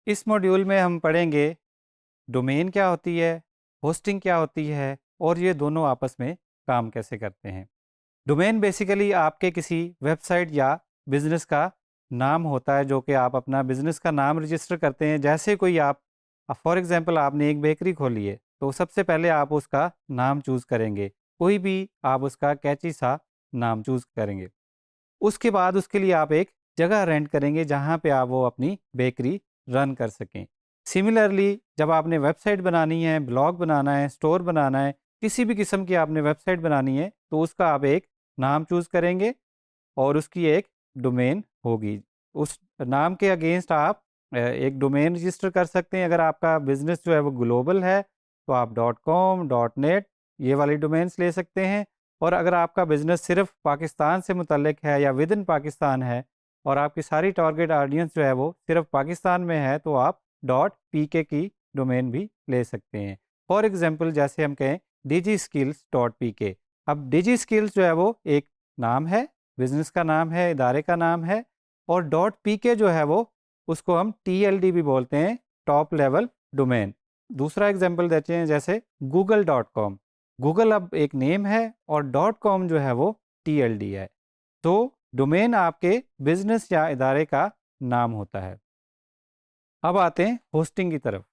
इस मॉड्यूल में हम पढ़ेंगे डोमेन क्या होती है, होस्टिंग क्या होती है और ये दोनों आपस में काम कैसे करते हैं। डोमेन बेसिकली आपके किसी वेबसाइट या बिज़नेस का नाम होता है जो कि आप अपना बिज़नेस का नाम रजिस्टर करते हैं। जैसे कोई आप फॉर एग्जांपल आपने एक बेकरी खोली है तो सबसे पहले आप उसका नाम चूज़ करेंगे, कोई भी आप उसका कैची सा नाम चूज़ करेंगे। उसके बाद उसके लिए आप एक जगह रेंट करेंगे जहाँ पे आप वो अपनी बेकरी रन कर सकें। सिमिलरली जब आपने वेबसाइट बनानी है, ब्लॉग बनाना है, स्टोर बनाना है, किसी भी किस्म की आपने वेबसाइट बनानी है तो उसका आप एक नाम चूज़ करेंगे और उसकी एक डोमेन होगी। उस नाम के अगेंस्ट आप एक डोमेन रजिस्टर कर सकते हैं। अगर आपका बिज़नेस जो है वो ग्लोबल है तो आप .com, .net ये वाली डोमेन्स ले सकते हैं। और अगर आपका बिज़नेस सिर्फ़ पाकिस्तान से मुतल्लिक है या विद इन पाकिस्तान है और आपकी सारी टारगेट ऑडियंस जो है वो सिर्फ़ पाकिस्तान में है तो आप .pk की डोमेन भी ले सकते हैं। फॉर एग्ज़ाम्पल जैसे हम कहें digiskills.pk। अब डिजी स्किल्स जो है वो एक नाम है, बिज़नेस का नाम है, इदारे का नाम है और .pk जो है वो उसको हम TLD भी बोलते हैं, टॉप लेवल डोमेन। दूसरा एग्जांपल देते हैं जैसे google.com। गूगल अब एक नेम है और .com जो है वो TLD है। तो डोमेन आपके बिज़नेस या इदारे का नाम होता है। अब आते हैं होस्टिंग की तरफ।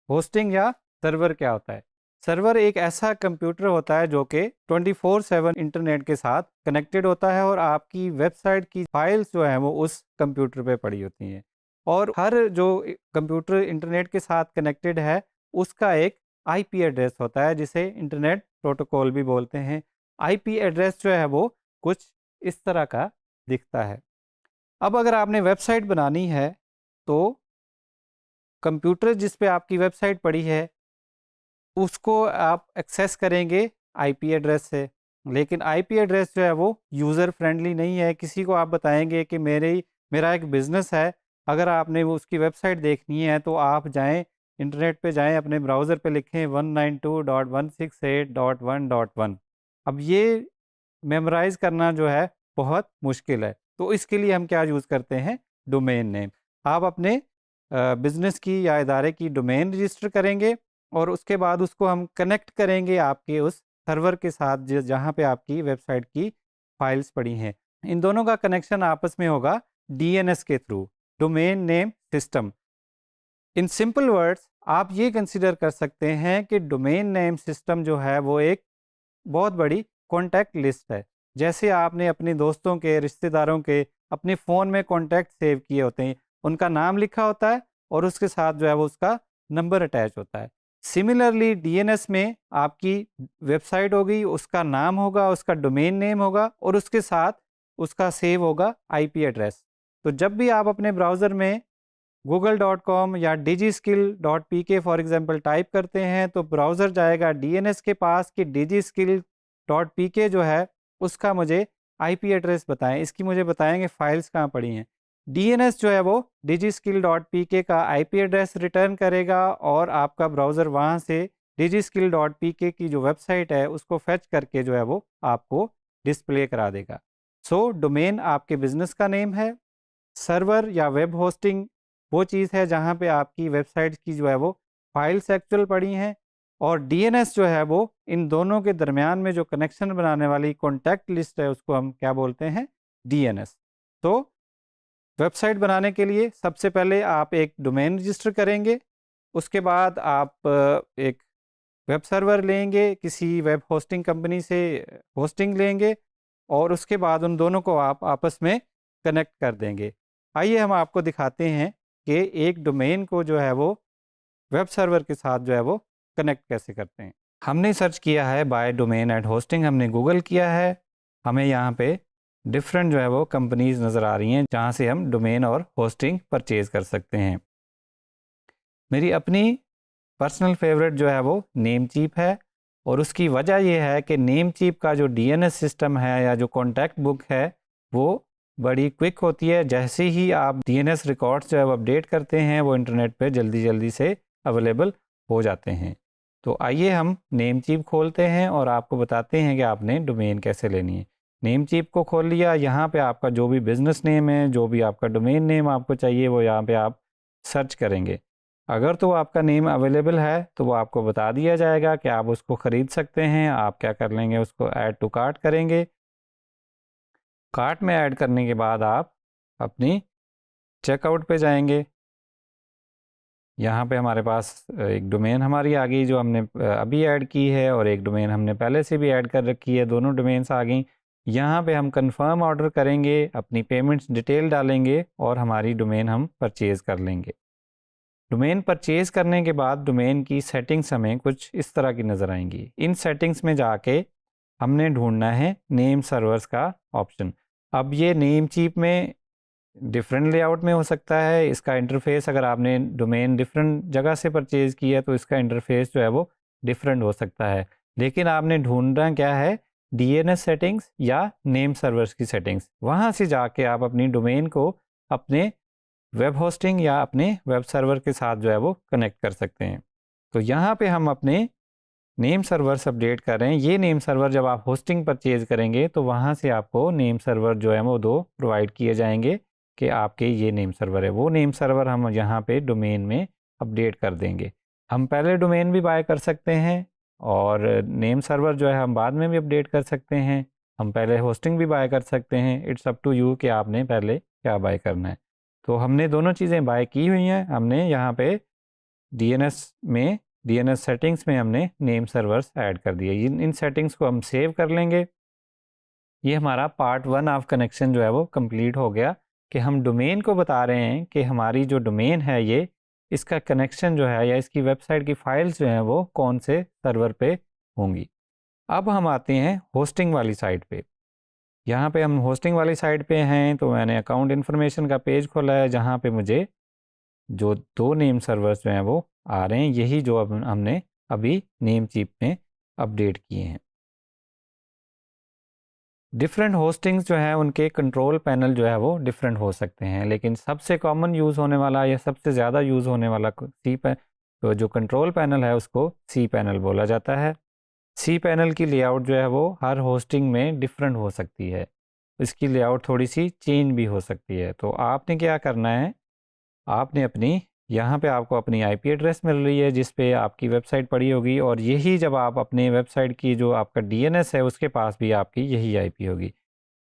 होस्टिंग या सर्वर क्या होता है? सर्वर एक ऐसा कंप्यूटर होता है जो कि 24/7 इंटरनेट के साथ कनेक्टेड होता है और आपकी वेबसाइट की फाइल्स जो हैं वो उस कंप्यूटर पे पड़ी होती हैं। और हर जो कंप्यूटर इंटरनेट के साथ कनेक्टेड है उसका एक आईपी एड्रेस होता है जिसे इंटरनेट प्रोटोकॉल भी बोलते हैं। आईपी एड्रेस जो है वो कुछ इस तरह का दिखता है। अब अगर आपने वेबसाइट बनानी है तो कंप्यूटर जिस पे आपकी वेबसाइट पड़ी है उसको आप एक्सेस करेंगे आईपी एड्रेस से। लेकिन आईपी एड्रेस जो है वो यूज़र फ्रेंडली नहीं है। किसी को आप बताएंगे कि मेरा एक बिज़नेस है, अगर आपने वो उसकी वेबसाइट देखनी है तो आप जाएं इंटरनेट पे जाएं, अपने ब्राउज़र पे लिखें 192.168.1.1। अब ये मेमोराइज़ करना जो है बहुत मुश्किल है। तो इसके लिए हम क्या यूज़ करते हैं? Domain name. आप अपने बिज़नेस की या इदारे की डोमेन रजिस्टर करेंगे और उसके बाद उसको हम कनेक्ट करेंगे आपके उस सर्वर के साथ जहाँ पे आपकी वेबसाइट की फाइल्स पड़ी हैं। इन दोनों का कनेक्शन आपस में होगा डीएनएस के through, domain name system. In simple words आप ये कंसीडर कर सकते हैं कि डोमेन नेम सिस्टम जो है वो एक बहुत बड़ी कॉन्टैक्ट लिस्ट है। जैसे आपने अपने दोस्तों के, रिश्तेदारों के अपने फ़ोन में कॉन्टैक्ट सेव किए होते हैं, उनका नाम लिखा होता है और उसके साथ जो है वो उसका नंबर अटैच होता है। सिमिलरली डीएनएस में आपकी वेबसाइट होगी, उसका नाम होगा, उसका डोमेन नेम होगा और उसके साथ उसका सेव होगा आईपी एड्रेस। तो जब भी आप अपने ब्राउज़र में google.com या digiskill.pk फॉर एग्जांपल टाइप करते हैं तो ब्राउज़र जाएगा डीएनएस के पास कि digiskill.pk जो है उसका मुझे आईपी एड्रेस बताएं, इसकी मुझे बताएंगे फाइल्स कहाँ पड़ी हैं। डीएनएस जो है वो digiskill.pk का आईपी एड्रेस रिटर्न करेगा और आपका ब्राउज़र वहाँ से digiskill.pk की जो वेबसाइट है उसको फेच करके जो है वो आपको डिस्प्ले करा देगा। सो डोमेन आपके बिजनेस का नेम है। सर्वर या वेब होस्टिंग वो चीज़ है जहाँ पे आपकी वेबसाइट की जो है वो फाइल्स एक्चुअल पड़ी हैं और डीएनएस जो है वो इन दोनों के दरमियान में जो कनेक्शन बनाने वाली कॉन्टैक्ट लिस्ट है उसको हम क्या बोलते हैं? डीएनएस। तो वेबसाइट बनाने के लिए सबसे पहले आप एक डोमेन रजिस्टर करेंगे, उसके बाद आप एक वेब सर्वर लेंगे, किसी वेब होस्टिंग कंपनी से होस्टिंग लेंगे और उसके बाद उन दोनों को आप आपस में कनेक्ट कर देंगे। आइए हम आपको दिखाते हैं कि एक डोमेन को जो है वो वेब सर्वर के साथ जो है वो कनेक्ट कैसे करते हैं। हमने सर्च किया है बाय डोमेन एट होस्टिंग, हमने गूगल किया है। हमें यहाँ पे डिफरेंट जो है वो कंपनीज नज़र आ रही हैं जहाँ से हम डोमेन और होस्टिंग परचेज़ कर सकते हैं। मेरी अपनी पर्सनल फेवरेट जो है वो नेमचीप है और उसकी वजह यह है कि नेमचीप का जो डीएनएस सिस्टम है या जो कॉन्टैक्ट बुक है वो बड़ी क्विक होती है। जैसे ही आप डीएनएस रिकॉर्ड्स जो है वो अपडेट करते हैं वो इंटरनेट पे जल्दी जल्दी से अवेलेबल हो जाते हैं। तो आइए हम नेमचीप खोलते हैं और आपको बताते हैं कि आपने डोमेन कैसे लेनी है। नेमचीप को खोल लिया, यहाँ पे आपका जो भी बिज़नेस नेम है, जो भी आपका डोमेन नेम आपको चाहिए वो यहाँ पे आप सर्च करेंगे। अगर तो आपका नेम अवेलेबल है तो वो आपको बता दिया जाएगा कि आप उसको ख़रीद सकते हैं। आप क्या कर लेंगे, उसको ऐड टू कार्ट करेंगे। कार्ट में ऐड करने के बाद आप अपनी चेकआउट पे जाएंगे। यहाँ पे हमारे पास एक डोमेन हमारी आ गई जो हमने अभी ऐड की है, और एक डोमेन हमने पहले से भी ऐड कर रखी है, दोनों डोमेन्स आ गई। यहाँ पे हम कंफर्म ऑर्डर करेंगे, अपनी पेमेंट्स डिटेल डालेंगे और हमारी डोमेन हम परचेज़ कर लेंगे। डोमेन परचेज़ करने के बाद डोमेन की सेटिंग्स हमें कुछ इस तरह की नज़र आएंगी। इन सेटिंग्स में जाके हमने ढूंढना है नेम सर्वर्स का ऑप्शन। अब ये नेम चीप में डिफरेंट लेआउट में हो सकता है। इसका इंटरफेस, अगर आपने डोमेन डिफरेंट जगह से परचेज़ किया तो इसका इंटरफेस जो है वो डिफरेंट हो सकता है। लेकिन आपने ढूंढना क्या है, डीएनएस सेटिंग्स या नेम सर्वर्स की सेटिंग्स। वहाँ से जाके आप अपनी डोमेन को अपने वेब होस्टिंग या अपने वेब सर्वर के साथ जो है वो कनेक्ट कर सकते हैं। तो यहाँ पे हम अपने नेम सर्वर्स अपडेट कर रहे हैं। ये नेम सर्वर जब आप होस्टिंग परचेज़ करेंगे तो वहाँ से आपको नेम सर्वर जो है वो 2 प्रोवाइड किए जाएंगे कि आपके ये नेम सर्वर है। वो नेम सर्वर हम यहाँ पे डोमेन में अपडेट कर देंगे। हम पहले डोमेन भी बाय कर सकते हैं और नेम सर्वर जो है हम बाद में भी अपडेट कर सकते हैं। हम पहले होस्टिंग भी बाय कर सकते हैं। इट्स अप टू यू कि आपने पहले क्या बाय करना है। तो हमने दोनों चीज़ें बाय की हुई हैं। हमने यहाँ पे डीएनएस सेटिंग्स में हमने नेम सर्वर्स ऐड कर दिए। इन सेटिंग्स को हम सेव कर लेंगे। ये हमारा पार्ट 1 ऑफ कनेक्शन जो है वो कंप्लीट हो गया कि हम डोमेन को बता रहे हैं कि हमारी जो डोमेन है ये, इसका कनेक्शन जो है या इसकी वेबसाइट की फाइल्स जो हैं वो कौन से सर्वर पे होंगी। अब हम आते हैं होस्टिंग वाली साइट पे। यहाँ पे हम होस्टिंग वाली साइट पे हैं तो मैंने अकाउंट इन्फॉर्मेशन का पेज खोला है जहाँ पे मुझे जो 2 नेम सर्वर्स जो हैं वो आ रहे हैं, यही जो अब हमने अभी नेम चीप में अपडेट किए हैं। डिफरेंट होस्टिंग्स जो हैं उनके कंट्रोल पैनल जो है वो डिफरेंट हो सकते हैं, लेकिन सबसे कॉमन यूज़ होने वाला या सबसे ज़्यादा यूज़ होने वाला तो जो कंट्रोल पैनल है उसको सी पैनल बोला जाता है। सी पैनल की लेआउट जो है वो हर होस्टिंग में डिफरेंट हो सकती है। इसकी लेआउट थोड़ी सी चेंज भी हो सकती है। तो आपने क्या करना है, आपने अपनी यहाँ पे आपको अपनी आईपी एड्रेस मिल रही है जिस पे आपकी वेबसाइट पड़ी होगी, और यही जब आप अपने वेबसाइट की जो आपका डीएनएस है उसके पास भी आपकी यही आईपी होगी।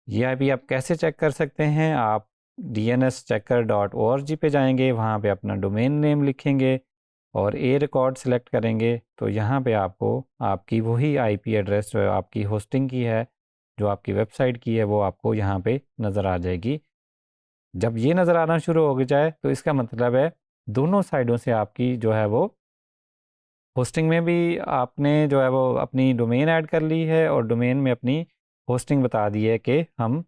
ये आईपी आप कैसे चेक कर सकते हैं, आप dnschecker.org पे जाएंगे, वहाँ पे अपना डोमेन नेम लिखेंगे और ए रिकॉर्ड सेलेक्ट करेंगे। तो यहाँ पे आपको आपकी वही आईपी एड्रेस जो आपकी होस्टिंग की है, जो आपकी वेबसाइट की है, वो आपको यहाँ पे नज़र आ जाएगी। जब ये नज़र आना शुरू हो जाए तो इसका मतलब है दोनों साइडों से आपकी जो है वो होस्टिंग में भी आपने जो है वो अपनी डोमेन ऐड कर ली है और डोमेन में अपनी होस्टिंग बता दी है कि हम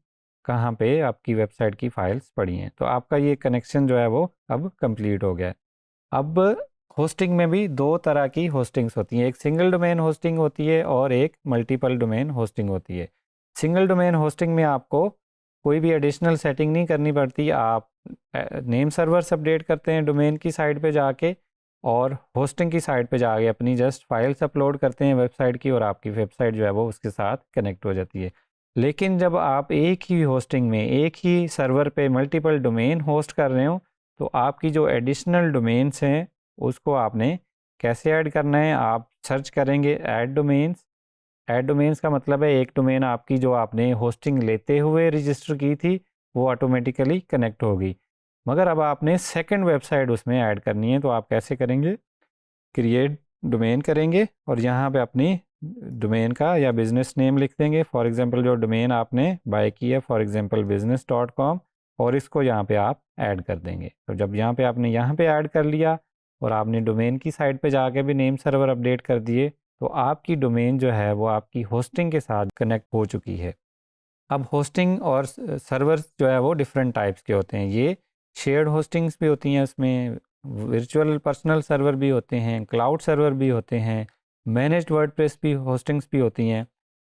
कहाँ पे आपकी वेबसाइट की फाइल्स पड़ी हैं। तो आपका ये कनेक्शन जो है वो अब कंप्लीट हो गया है। अब होस्टिंग में भी 2 तरह की होस्टिंग्स होती हैं, एक सिंगल डोमेन होस्टिंग होती है और एक मल्टीपल डोमेन होस्टिंग होती है। सिंगल डोमेन होस्टिंग में आपको कोई भी एडिशनल सेटिंग नहीं करनी पड़ती। आप नेम सर्वर्स अपडेट करते हैं डोमेन की साइड पे जाके, और होस्टिंग की साइड पे जाके अपनी जस्ट फाइल्स अपलोड करते हैं वेबसाइट की, और आपकी वेबसाइट जो है वो उसके साथ कनेक्ट हो जाती है। लेकिन जब आप एक ही होस्टिंग में एक ही सर्वर पे मल्टीपल डोमेन होस्ट कर रहे हो तो आपकी जो एडिशनल डोमेन्स हैं उसको आपने कैसे ऐड करना है, आप सर्च करेंगे ऐड डोमेन्स। ऐड डोमेन्स का मतलब है एक डोमेन आपकी जो आपने होस्टिंग लेते हुए रजिस्टर की थी वो ऑटोमेटिकली कनेक्ट होगी, मगर अब आपने सेकंड वेबसाइट उसमें ऐड करनी है। तो आप कैसे करेंगे, क्रिएट डोमेन करेंगे और यहाँ पे अपनी डोमेन का या बिज़नेस नेम लिख देंगे। फॉर एग्जांपल जो डोमेन आपने बाय की है, फॉर एग्जांपल business.com, और इसको यहाँ पे आप ऐड कर देंगे। तो जब यहाँ पे आपने यहाँ पे ऐड कर लिया और आपने डोमेन की साइड पे जाके भी नेम सर्वर अपडेट कर दिए तो आपकी डोमेन जो है वो आपकी होस्टिंग के साथ कनेक्ट हो चुकी है। अब होस्टिंग और सर्वर्स जो है वो डिफरेंट टाइप्स के होते हैं। ये शेयर्ड होस्टिंग्स भी होती हैं, उसमें वर्चुअल पर्सनल सर्वर भी होते हैं, क्लाउड सर्वर भी होते हैं, मैनेज्ड वर्डप्रेस भी होस्टिंग्स भी होती हैं।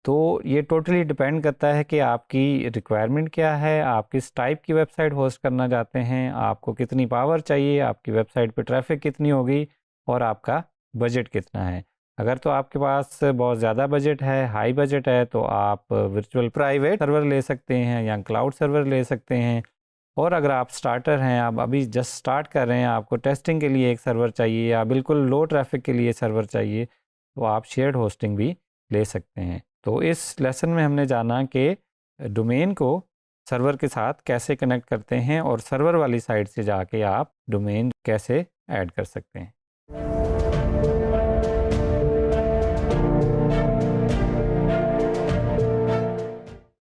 तो ये टोटली डिपेंड करता है कि आपकी रिक्वायरमेंट क्या है, आप किस टाइप की वेबसाइट होस्ट करना चाहते हैं, आपको कितनी पावर चाहिए, आपकी वेबसाइट पे ट्रैफिक कितनी होगी और आपका बजट कितना है। अगर तो आपके पास बहुत ज़्यादा बजट है, हाई बजट है, तो आप वर्चुअल प्राइवेट सर्वर ले सकते हैं या क्लाउड सर्वर ले सकते हैं। और अगर आप स्टार्टर हैं, आप अभी जस्ट स्टार्ट कर रहे हैं, आपको टेस्टिंग के लिए एक सर्वर चाहिए या बिल्कुल लो ट्रैफिक के लिए सर्वर चाहिए, तो आप शेयर्ड होस्टिंग भी ले सकते हैं। तो इस लेसन में हमने जाना कि डोमेन को सर्वर के साथ कैसे कनेक्ट करते हैं और सर्वर वाली साइट से जाके आप डोमेन कैसे ऐड कर सकते हैं।